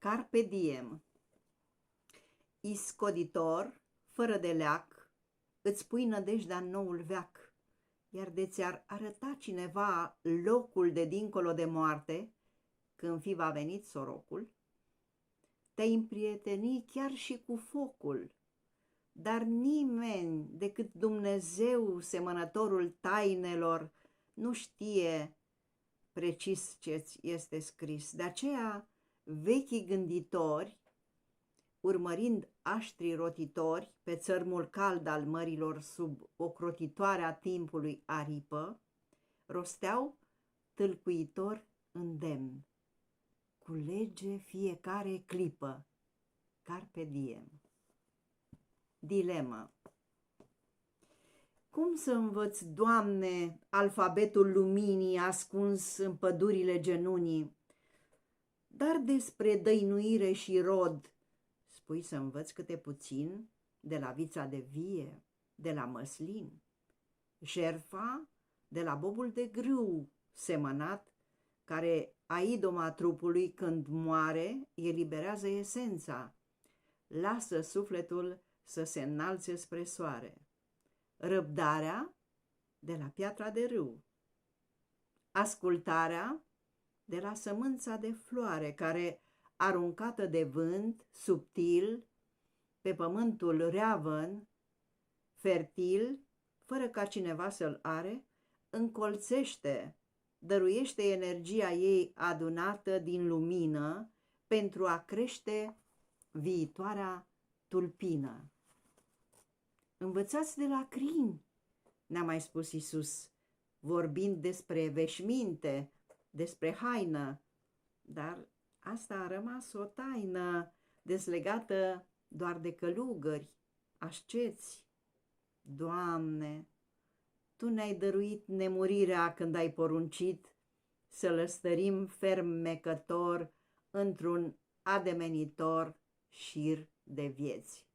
Carpe diem. Iscoditor, fără de leac, îți pui nădejdea în noul veac, iar de ți-ar arăta cineva locul de dincolo de moarte, când fi va venit sorocul, te-ai împrieteni chiar și cu focul, dar nimeni decât Dumnezeu, semănătorul tainelor, nu știe precis ce-ți este scris. De aceea, vechii gânditori, urmărind aștrii rotitori pe țărmul cald al mărilor sub ocrotitoarea timpului aripă, rosteau tâlcuitor îndemn: culege fiecare clipă. Carpe diem. Dilemă. Cum să învăț, Doamne, alfabetul luminii ascuns în pădurile genunii? Dar despre dăinuire și rod spui să învăț câte puțin de la vița de vie, de la măslin, jertfa de la bobul de grâu semănat, care a idoma trupului când moare eliberează esența, lasă sufletul să se înalțe spre soare. Răbdarea de la piatra de râu, ascultarea de la sămânța de floare care, aruncată de vânt subtil pe pământul reavăn, fertil, fără ca cineva să-l are, încolțește, dăruiește energia ei adunată din lumină pentru a crește viitoarea tulpină. Învățați de la crini, ne-a mai spus Iisus, vorbind despre veșminte, despre haină, dar asta a rămas o taină deslegată doar de călugări, asceți. Doamne, Tu ne-ai dăruit nemurirea când ai poruncit să lăstărim fermecător într-un ademenitor șir de vieți.